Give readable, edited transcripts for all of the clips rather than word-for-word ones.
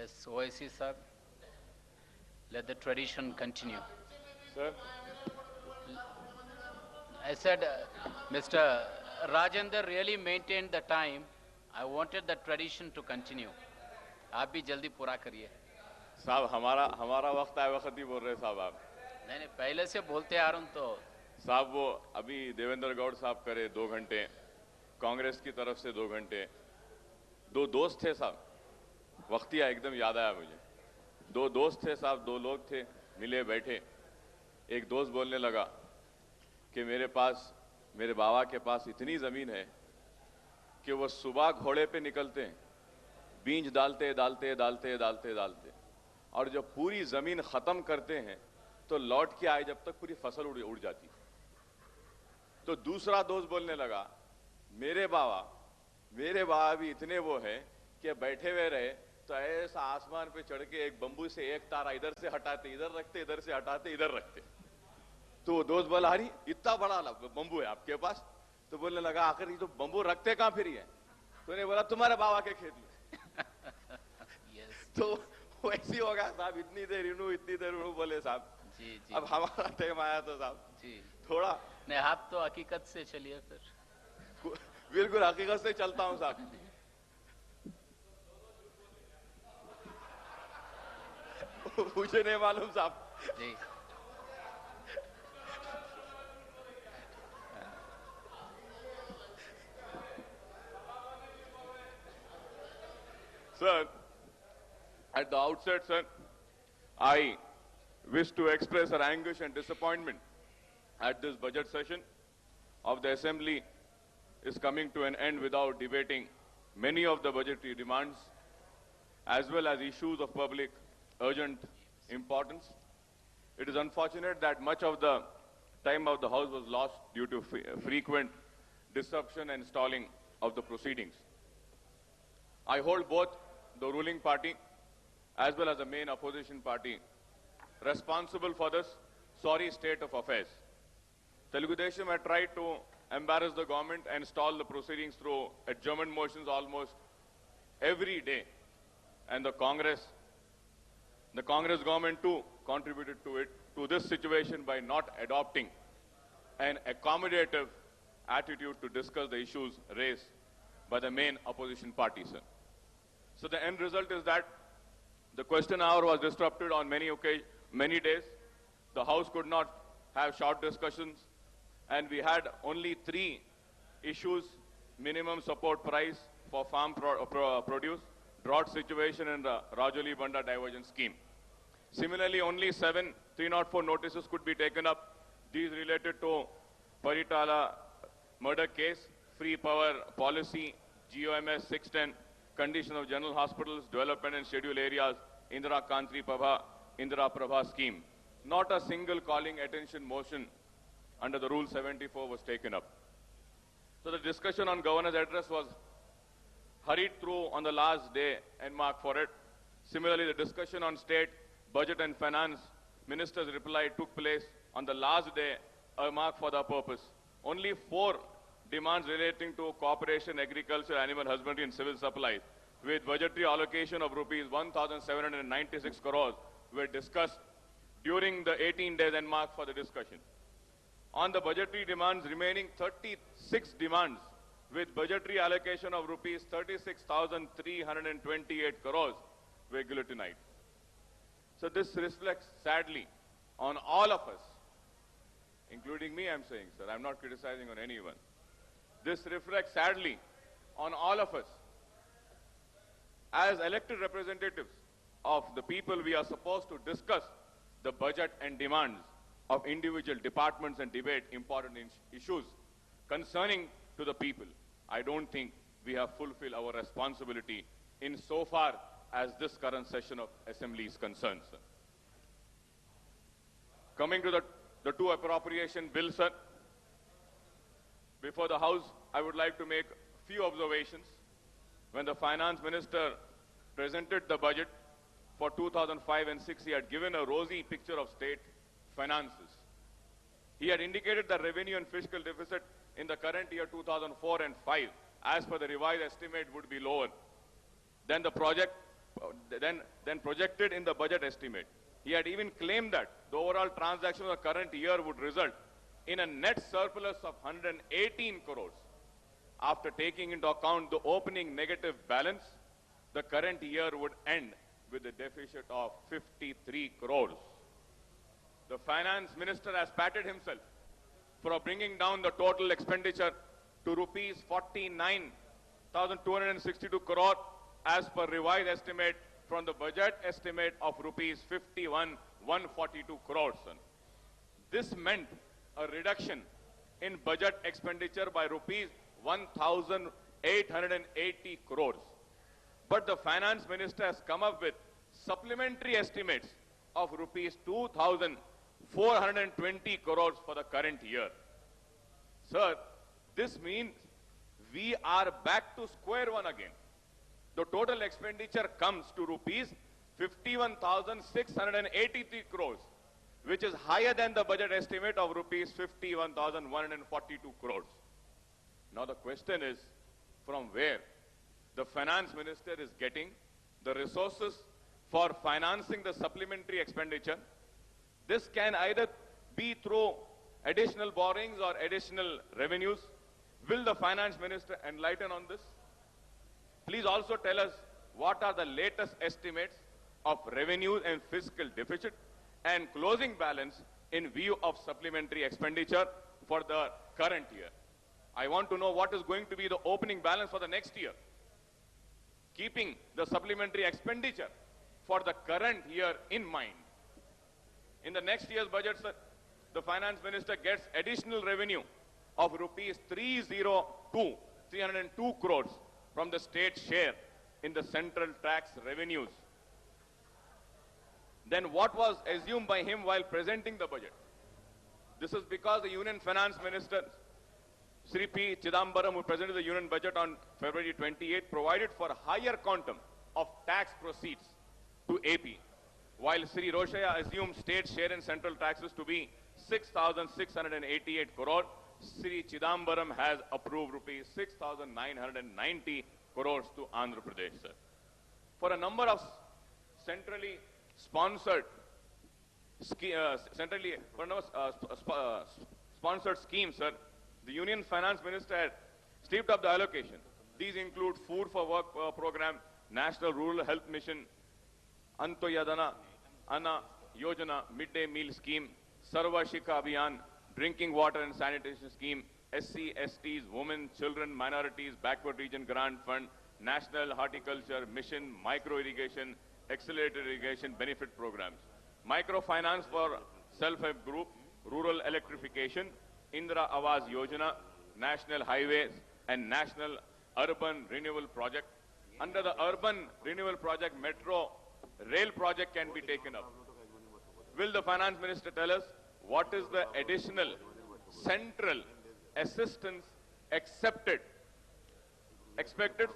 Yes, Owaisi Sir, let the tradition continue. Sir, I said, Mr. Rajender really maintained the time. I wanted the tradition to continue. आप भी जल्दी पूरा करिए. साहब हमारा हमारा वक्त आए वक्त ही बोल रहे साहब आप. नहीं नहीं, पहले से बोलते आ रहा हूँ तो. साहब वो अभी देवेंद्र गौड़ साहब करे 2 घंटे, कांग्रेस की तरफ से 2 घंटे. 2 दोस्त थे साहब, वक्तिया एकदम याद आया मुझे. 2 दोस्त थे साहब, 2 लोग थे, मिले बैठे. एक दोस्त बोलने लगा कि मेरे बाबा के पास इतनी जमीन है कि वो सुबह घोड़े पे निकलते हैं, बीज डालते डालते डालते डालते डालते, और जब पूरी जमीन खत्म करते हैं तो लौट के आए जब तक पूरी फसल उड़ जाती. तो दूसरा दोस्त बोलने लगा, मेरे बाबा भी इतने वो है कि बैठे हुए रहे तो ऐसा आसमान पे चढ़ के एक बंबू से एक तारा इधर से हटाते इधर रखते, इधर से हटाते इधर रखते. तो वो दोस्त बोला, अरे इतना बड़ा बंबू है आपके पास? तो बोलने लगा, आखिर ये तो बंबू रखते कहां फिर है? तो उन्हें बोला, तुम्हारे बाबा के खेत में. तो वैसे ही होगा साहब, इतनी देर इनू बोले साहब. जी जी. अब हमारा टाइम आया तो साहब जी थोड़ा नहीं, आप तो हकीकत से चलिए फिर. बिल्कुल हकीकत से चलता हूं साहब. मुझे नहीं मालूम साहब. जी. Sir, at the outset, sir, I wish to express our anguish and disappointment at this budget session of the Assembly is coming to an end without debating many of the budgetary demands as well as issues of public urgent importance. It is unfortunate that much of the time of the House was lost due to frequent disruption and stalling of the proceedings. I hold both the ruling party as well as the main opposition party responsible for this sorry state of affairs. Telugu Desam had tried to embarrass the government and stall the proceedings through adjournment motions almost every day. And the Congress government too contributed to this situation by not adopting an accommodative attitude to discuss the issues raised by the main opposition party, sir. So the end result is that the question hour was disrupted on many days. The House could not have short discussions, and we had only 3 issues: minimum support price for farm produce, drought situation, and the Rajoli Banda diversion scheme. Similarly, only 7 304 notices could be taken up. These related to Paritala murder case, free power policy, GOMS 610, condition of general hospitals, development and scheduled areas, Indira Prabha scheme. Not a single calling attention motion under the Rule 74 was taken up. So the discussion on governor's address was hurried through on the last day and marked for it. Similarly, the discussion on state budget and finance minister's reply took place on the last day, marked for the purpose. Only 4 demands relating to cooperation, agriculture, animal husbandry and civil supplies with budgetary allocation of rupees 1,796 crores were discussed during the 18 days and marked for the discussion. On the budgetary demands, remaining 36 demands with budgetary allocation of rupees 36,328 crores were guillotinized. So this reflects sadly on all of us, including me, I'm saying, sir, I'm not criticizing on anyone. This reflects sadly on all of us. As elected representatives of the people, we are supposed to discuss the budget and demands of individual departments and debate important issues concerning to the people. I don't think we have fulfilled our responsibility in so far as this current session of Assembly is concerned, sir. Coming to the 2 appropriation bills, sir. Before the House, I would like to make few observations. When the Finance Minister presented the budget for 2005 and 6, he had given a rosy picture of state finances. He had indicated the revenue and fiscal deficit in the current year 2004 and 5, as per the revised estimate, would be lower than the project than projected in the budget estimate. He had even claimed that the overall transaction of the current year would result in a net surplus of 118 crores. After taking into account the opening negative balance, the current year would end with a deficit of 53 crores. The finance minister has patted himself for bringing down the total expenditure to rupees 49,262 crore as per revised estimate from the budget estimate of rupees 51,142 crores. This meant a reduction in budget expenditure by rupees 1,880 crores. But the finance minister has come up with supplementary estimates of rupees 2,420 crores for the current year. Sir, this means we are back to square one again. The total expenditure comes to rupees 51,683 crores, which is higher than the budget estimate of rupees 51,142 crores. Now the question is, from where the finance minister is getting the resources for financing the supplementary expenditure? This can either be through additional borrowings or additional revenues. Will the finance minister enlighten on this? Please also tell us what are the latest estimates of revenues and fiscal deficit and closing balance in view of supplementary expenditure for the current year. I want to know what is going to be the opening balance for the next year, keeping the supplementary expenditure for the current year in mind. In the next year's budget, sir, the finance minister gets additional revenue of rupees 302 crores from the state share in the central tax revenues. Then what was assumed by him while presenting the budget? This is because the Union Finance Minister, Sri P. Chidambaram, who presented the Union budget on February 28, provided for a higher quantum of tax proceeds to AP, while Sri Roshaya assumed state share in central taxes to be 6,688 crore. Sri Chidambaram has approved rupees 6,990 crores to Andhra Pradesh, sir. For a number of centrally sponsored sponsored schemes, sir, the Union Finance Minister had stepped up the allocation. These include Food for Work program, National Rural Health Mission, Antoyadana, Anna Yojana, Midday Meal Scheme, Sarva Shikha Abhiyan, Drinking Water and Sanitation Scheme, SC, STs, Women, Children, Minorities, Backward Region Grant Fund, National Horticulture Mission, Micro Irrigation, Accelerated Irrigation Benefit Programs, Microfinance for Self-Help Group, Rural Electrification, Indra Awas Yojana, National Highways and National Urban Renewal Project. Under the Urban Renewal Project, Metro Rail Project can be taken up. Will the Finance Minister tell us what is the additional central assistance expected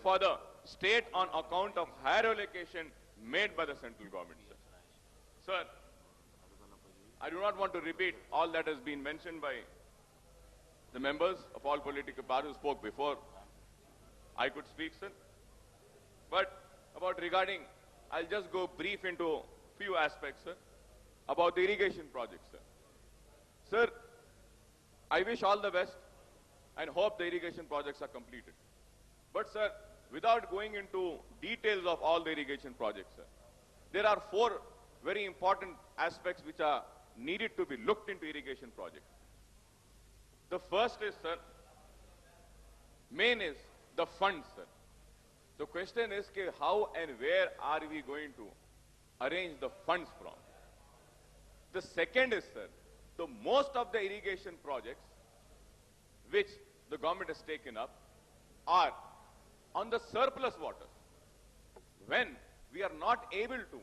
for the state on account of higher allocation made by the central government, sir? Sir, I do not want to repeat all that has been mentioned by the members of all political parties who spoke before I could speak, sir. But regarding, I'll just go brief into few aspects, sir, about the irrigation projects, sir. Sir, I wish all the best and hope the irrigation projects are completed. But, sir, without going into details of all the irrigation projects, sir, there are four very important aspects which are needed to be looked into irrigation projects. The first is, sir, main is the funds, sir. The question is how and where are we going to arrange the funds from? The second is, sir, the most of the irrigation projects which the government has taken up are on the surplus water. When we are not able to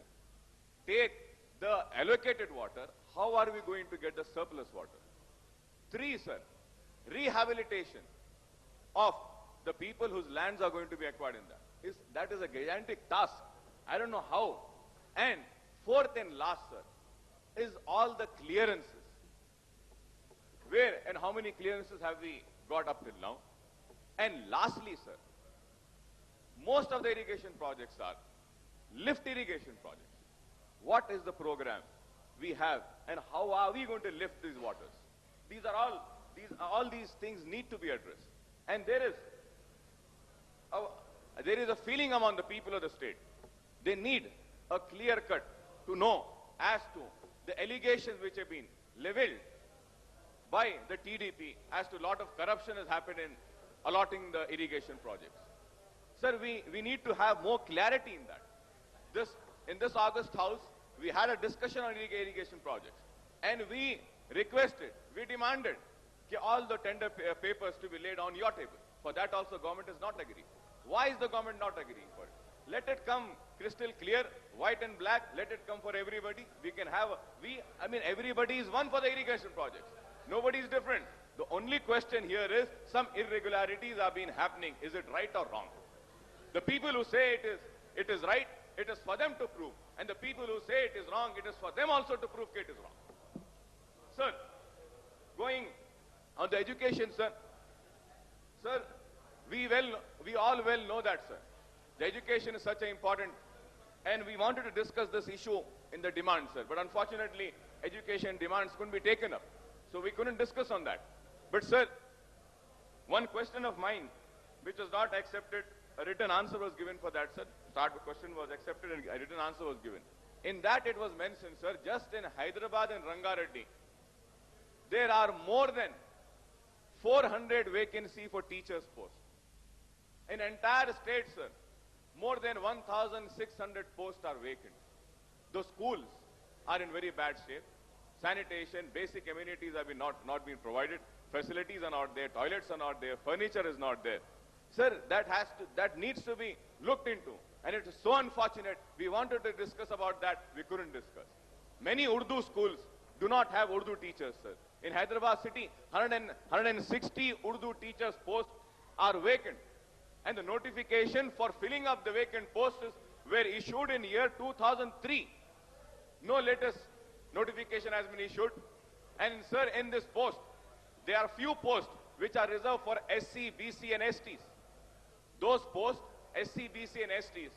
take the allocated water, how are we going to get the surplus water? Three, sir, rehabilitation of the people whose lands are going to be acquired in that. That is a gigantic task. I don't know how. And fourth and last, sir, is all the clearances. Where and how many clearances have we got up till now? And lastly, sir, most of the irrigation projects are lift irrigation projects. What is the program we have and how are we going to lift these waters? All these things need to be addressed. And there is a feeling among the people of the state. They need a clear cut to know as to the allegations which have been leveled by the TDP as to a lot of corruption has happened in allotting the irrigation projects. Sir, we need to have more clarity in that. In this August House, we had a discussion on irrigation projects. And we requested, we demanded all the tender papers to be laid on your table. For that also government is not agreeing. Why is the government not agreeing for it? Let it come crystal clear, white and black, let it come for everybody. We can have, everybody is one for the irrigation projects. Nobody is different. The only question here is, some irregularities are being happening. Is it right or wrong? The people who say it is right, it is for them to prove. And the people who say it is wrong, it is for them also to prove it is wrong. Sir, going on the education, sir, we all well know that, sir. The education is such an important, and we wanted to discuss this issue in the demand, sir. But unfortunately, education demands couldn't be taken up. So we couldn't discuss on that. But sir, one question of mine, which was not accepted, a written answer was given for that, sir. Start question was accepted and a written answer was given. In that it was mentioned, sir, just in Hyderabad and Rangareddy, there are more than 400 vacancy for teachers posts. In entire state, sir, more than 1,600 posts are vacant. The schools are in very bad shape. Sanitation, basic amenities have not been provided. Facilities are not there. Toilets are not there. Furniture is not there. Sir, that needs to be looked into. And it is so unfortunate. We wanted to discuss about that. We couldn't discuss. Many Urdu schools do not have Urdu teachers, sir. In Hyderabad city, 160 Urdu teachers posts are vacant. And the notification for filling up the vacant posts were issued in year 2003. No latest notification has been issued. And sir, in this post, there are few posts which are reserved for SC, BC and STs. Those posts, SC, BC and STs,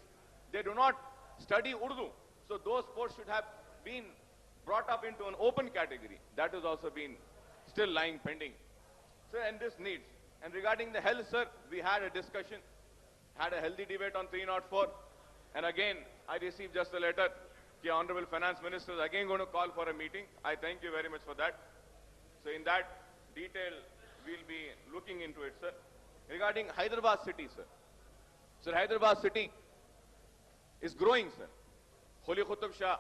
they do not study Urdu. So those posts should have been brought up into an open category. That has also been still lying pending. So, and this needs. And regarding the health, sir, we had a discussion, had a healthy debate on 304. And again, I received just a letter. The Honorable Finance Minister is again going to call for a meeting. I thank you very much for that. So in that detail, we'll be looking into it, sir. Regarding Hyderabad city, sir. Sir, Hyderabad city is growing, sir. Kholi Qutub Shah,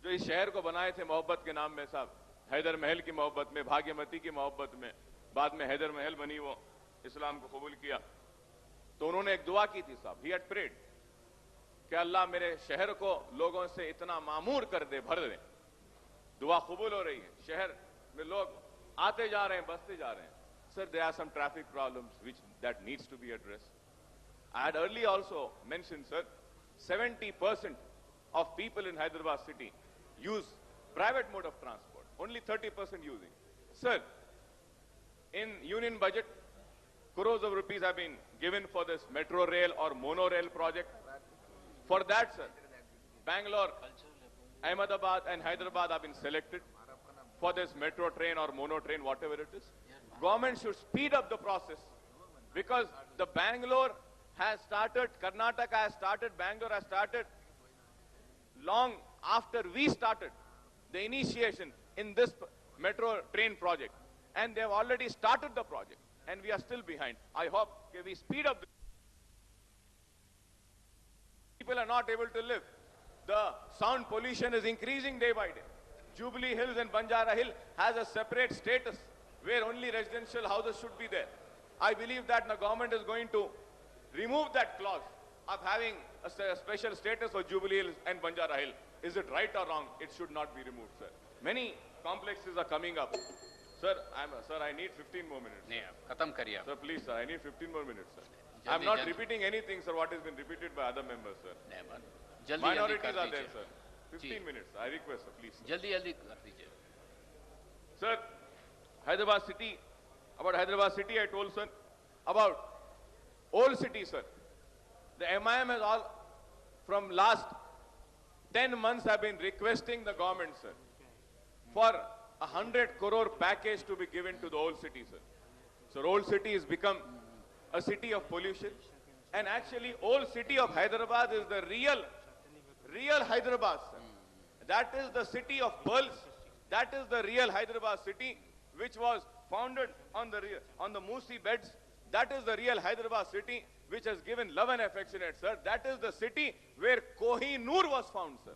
जो इस शहर को बनाए थे मोहब्बत के नाम में साहब, हैदर महल की मोहब्बत में, भाग्यमती की मोहब्बत में, बाद में हैदर महल बनी, वो इस्लाम को कबूल किया, तो उन्होंने एक दुआ की थी साहब. He had prayed कि अल्लाह मेरे शहर को लोगों से इतना मामूर कर दे, भर दे. दुआ कबूल हो रही है. शहर में लोग आते जा रहे हैं, बसते जा रहे हैं. Sir, there are some traffic problems that needs to be addressed. I had earlier also mentioned, sir, 70% of people in Hyderabad city use private mode of transport. Only 30% using. Sir, in union budget, crores of rupees have been given for this metro rail or monorail project. For that, sir, Bangalore, Ahmedabad and Hyderabad have been selected for this metro train or mono train, whatever it is. Government should speed up the process because the Bangalore has started, Karnataka has started, Bangalore has started long after we started the initiation in this metro train project. And they have already started the project and we are still behind. I hope we speed up. People are not able to live. The sound pollution is increasing day by day. Jubilee Hills and Banjara Hill has a separate status where only residential houses should be there. I believe that the government is going to remove that clause of having a special status for Jubilee Hills and Banjara Hill. Is it right or wrong? It should not be removed, sir. Many complexes are coming up. Sir, I need 15 more minutes. Sir, please, sir, I need 15 more minutes, sir. I'm not repeating anything, sir, what has been repeated by other members, sir. Minorities are there, sir. 15 minutes, I request, sir, please. Sir. Sir, Hyderabad city, about Hyderabad city, I told, sir, about old city, sir. The MIM has from last 10 months have been requesting the government, sir, for 100 crore package to be given to the old city, sir. So old city has become a city of pollution. And actually, old city of Hyderabad is the real Hyderabad, sir. That is the city of pearls. That is the real Hyderabad city, which was founded on the Musi beds. That is the real Hyderabad city, which has given love and affectionate, sir. That is the city where Kohinoor was found, sir.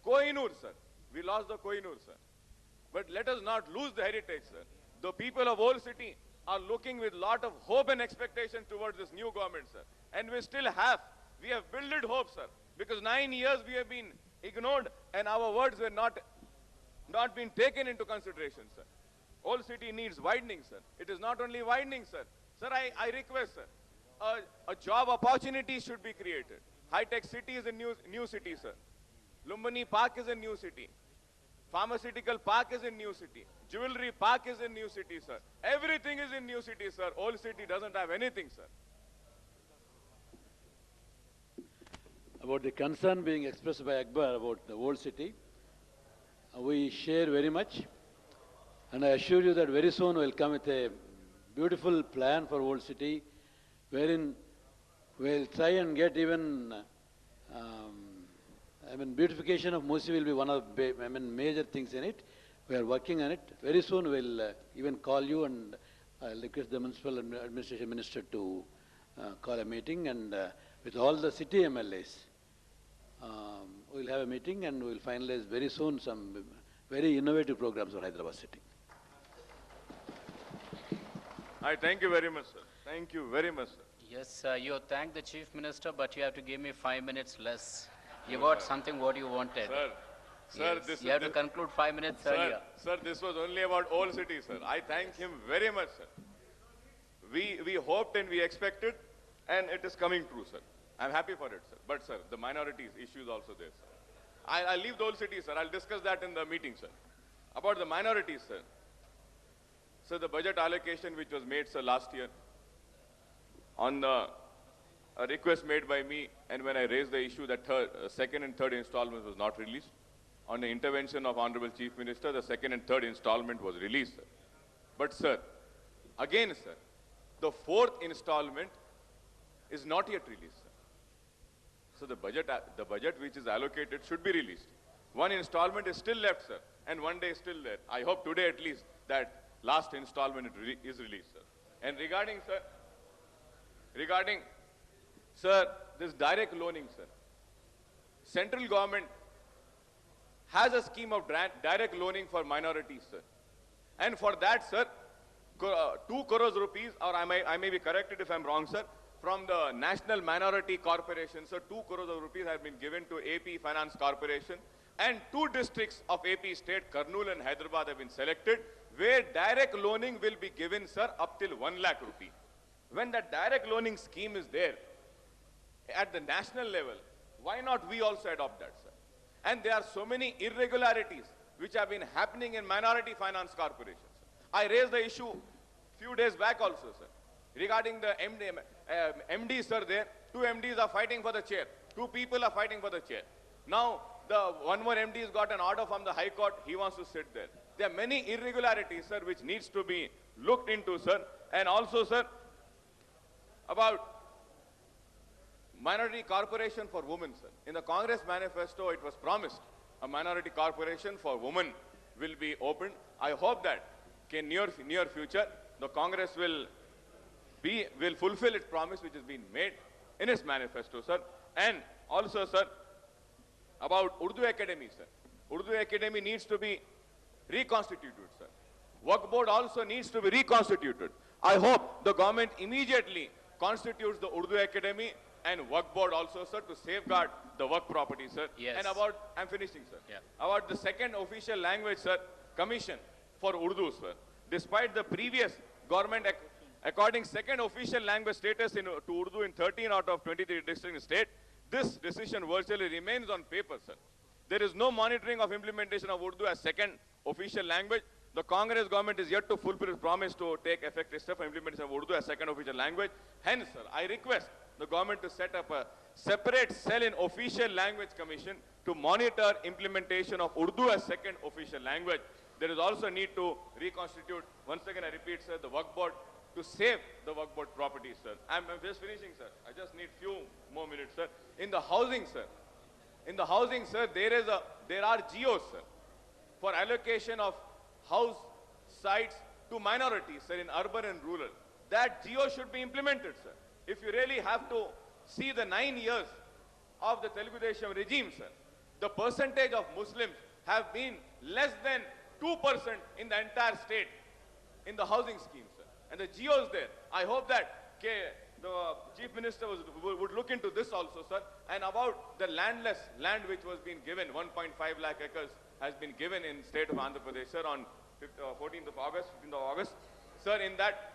Kohinoor, sir. We lost the Kohinoor, sir. But let us not lose the heritage, sir. The people of old city are looking with lot of hope and expectation towards this new government, sir. And we have builded hope, sir. Because 9 years we have been ignored and our words were not been taken into consideration, sir. Old city needs widening, sir. It is not only widening, sir. Sir, I request, sir, a job opportunity should be created. High-tech city is a new city, sir. Lumbini Park is a new city. Pharmaceutical park is in new city. Jewelry park is in new city, sir. Everything is in new city, sir. Old city doesn't have anything, sir. About the concern being expressed by Akbar about the old city, we share very much. And I assure you that very soon we'll come with a beautiful plan for old city, wherein we'll try and get even beautification of Musi will be one of the major things in it. We are working on it. Very soon we'll even call you and request the Municipal Administration Minister to call a meeting, and with all the city MLAs, we'll have a meeting and we'll finalize very soon some very innovative programs for Hyderabad city. I thank you very much, sir. Thank you very much, sir. Yes, you thank the Chief Minister, but you have to give me 5 minutes less. You got something what you wanted. Sir, Yes, you have to conclude 5 minutes earlier. Sir, this was only about old city, sir. I thank him very much, sir. We hoped and we expected, and it is coming true, sir. I'm happy for it, sir. But, sir, the minorities issue is also there, sir. I'll leave the old city, sir. I'll discuss that in the meeting, sir. About the minorities, sir. Sir, the budget allocation which was made, sir, last year, on a request made by me, and when I raised the issue that second and third installment was not released, on the intervention of Honorable Chief Minister, the second and third installment was released, sir. But, sir, again, sir, the fourth installment is not yet released, sir. So the budget which is allocated should be released. One installment is still left, sir, and one day is still there. I hope today at least that last installment is released, sir. And regarding, sir, this direct loaning, sir. Central government has a scheme of direct loaning for minorities, sir. And for that, sir, 2 crores rupees, or I may be corrected if I'm wrong, sir, from the National Minority Corporation, sir, 2 crores of rupees have been given to AP Finance Corporation, and 2 districts of AP state, Kurnool and Hyderabad, have been selected, where direct loaning will be given, sir, up till 1 lakh rupee. When that direct loaning scheme is there at the national level, why not we also adopt that, sir? And there are so many irregularities which have been happening in minority finance corporations. I raised the issue few days back also, sir, regarding the MDs, sir, there. 2 MDs are fighting for the chair. 2 people are fighting for the chair. Now, one more MD has got an order from the High Court. He wants to sit there. There are many irregularities, sir, which needs to be looked into, sir. And also, sir, about minority corporation for women, sir. In the Congress manifesto, it was promised a minority corporation for women will be opened. I hope that in near future, the Congress will fulfill its promise which has been made in its manifesto, sir. And also, sir, about Urdu Academy, sir. Urdu Academy needs to be reconstituted, sir. Work board also needs to be reconstituted. I hope the government immediately constitutes the Urdu Academy and work board also, sir, to safeguard the work property, sir. Yes. And I'm finishing, sir. Yeah. About the second official language, sir, commission for Urdu, sir. Despite the previous government according second official language status to Urdu in 13 out of 23 districts in the state, this decision virtually remains on paper, sir. There is no monitoring of implementation of Urdu as second official language. The Congress government is yet to fulfill its promise to take effective steps for implementation of Urdu as second official language. Hence, sir, I request the government to set up separate cell in official language commission to monitor implementation of Urdu as second official language. There is also a need to reconstitute, once again I repeat, sir, the work board to save the work board property, sir. I'm just finishing, sir. I just need few more minutes, sir. In the housing, sir, there are geos, sir, for allocation of house sites to minorities, sir, in urban and rural. That geo should be implemented, sir. If you really have to see the 9 years of the Telugu Desam regime, sir, the percentage of Muslims have been less than 2% in the entire state in the housing scheme, sir. And the geos there, I hope that the Chief Minister would look into this also, sir. And about the land which was being given, 1.5 lakh acres has been given in state of Andhra Pradesh, sir, on 15th of August. Sir, in that,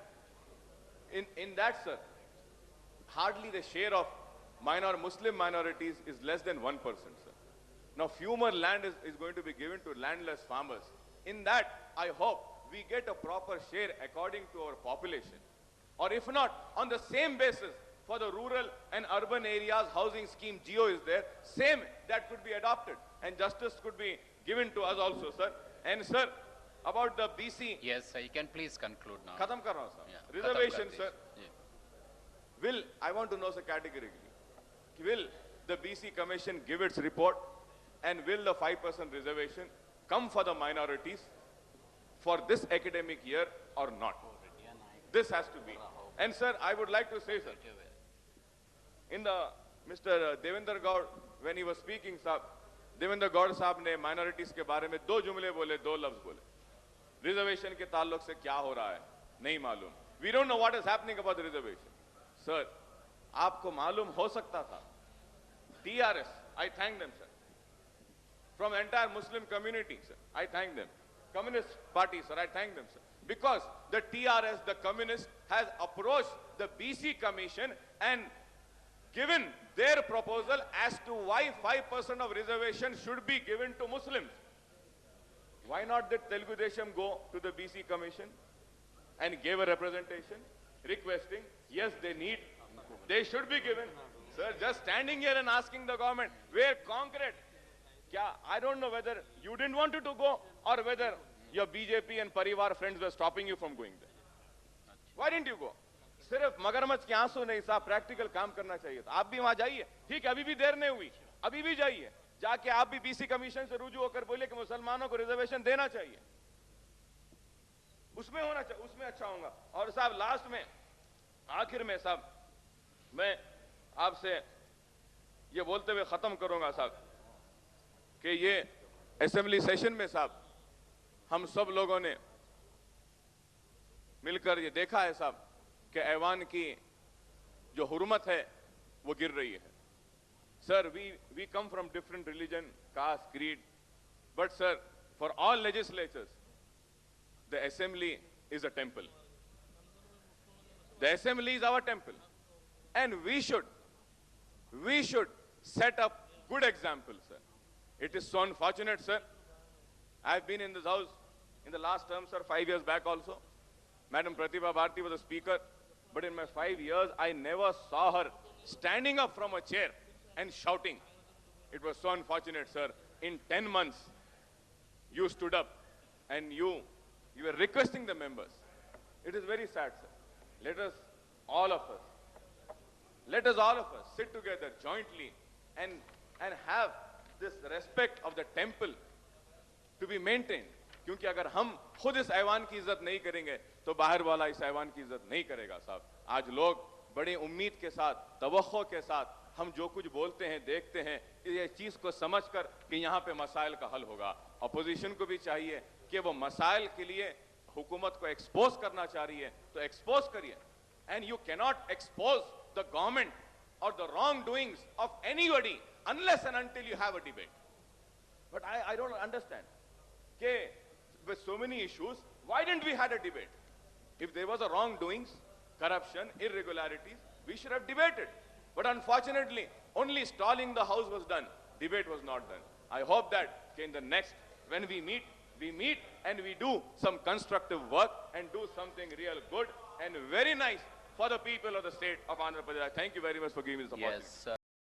sir, hardly the share of Muslim minorities is less than 1%, sir. Now, few more land is going to be given to landless farmers. In that, I hope we get a proper share according to our population. Or if not, on the same basis, for the rural and urban areas, housing scheme geo is there, same that could be adopted. And justice could be given to us also, sir. And, sir, about the BC... Yes, sir, you can please conclude now. Khatam kar raha hu, sir. Yeah, Reservation, sir. Yeah. I want to know, sir, categorically, will the BC Commission give its report, and will the 5% reservation come for the minorities for this academic year or not? This has to be. And, sir, I would like to say, sir, in the Mr. Devendra Gaur, when he was speaking, sir, Devendra Gaur साहब ने minorities के बारे में 2 जुमले बोले, 2 लफ्ज बोले. Reservation के ताल्लुक से क्या हो रहा है नहीं मालूम. We don't know what is happening about the reservation. Sir, आपको मालूम हो सकता था. TRS, I thank them, sir. From the entire Muslim community, sir, I thank them. Communist Party, sir, I thank them, sir. Because the TRS, the communist, has approached the BC Commission and given their proposal as to why 5% of reservation should be given to Muslims. Why not did Telugu Desam go to the BC Commission and gave a representation requesting, yes, they should be given. Sir, just standing here and asking the government, where concrete? I don't know whether you didn't want it to go or whether your BJP and Parivar friends were stopping you from going there. Why didn't you go? सिर्फ मगरमच्छ के आंसू नहीं साहब, practical काम करना चाहिए था. आप भी वहां जाइए. ठीक है, अभी भी देर नहीं हुई, अभी भी जाइए. जाके आप भी बीसी कमीशन से रुजू होकर बोले कि मुसलमानों को रिजर्वेशन देना चाहिए. उसमें होना चाहिए, उसमें अच्छा होगा. और साहब लास्ट में, आखिर में साहब, मैं आपसे ये बोलते हुए खत्म करूंगा साहब कि ये असेंबली सेशन में साहब हम सब लोगों ने मिलकर ये देखा है साहब कि ऐवान की जो हुर्मत है वो गिर रही है. Sir, we come from different religion, caste, creed, but sir, for all legislatures, the assembly is a temple. The assembly is our temple, and we should set up good example, sir. It is so unfortunate, sir. I've been in this house in the last term, sir, 5 years back also. Madam Pratibha Bharti was a speaker, but in my 5 years, I never saw her standing up from a chair and shouting. It was so unfortunate, sir. In 10 months, you stood up and you were requesting the members. It is very sad, sir. Let us all of us sit together jointly and have this respect of the temple to be maintained. क्योंकि अगर हम खुद इस ऐवान की इज्जत नहीं करेंगे तो बाहर वाला इस ऐवान की इज्जत नहीं करेगा साहब. आज लोग बड़े उम्मीद के साथ, तवक्को के साथ हम जो कुछ बोलते हैं, देखते हैं, ये चीज को समझकर कि यहाँ पे मसाइल का हल होगा. अपोजिशन को भी चाहिए कि वो मसाइल के लिए हुकूमत को एक्सपोज करना चाह रही है तो एक्सपोज करिए. And you cannot expose the government और the wrong doings of anybody unless and until you have a debate. But I don't understand. Okay, with so many issues, why didn't we had a debate? If there was a wrongdoings, corruption, irregularities, we should have debated. But unfortunately, only stalling the house was done. Debate was not done. I hope that in the next, when we meet and we do some constructive work and do something real good and very nice for the people of the state of Andhra Pradesh. Thank you very much for giving me this opportunity. Yes.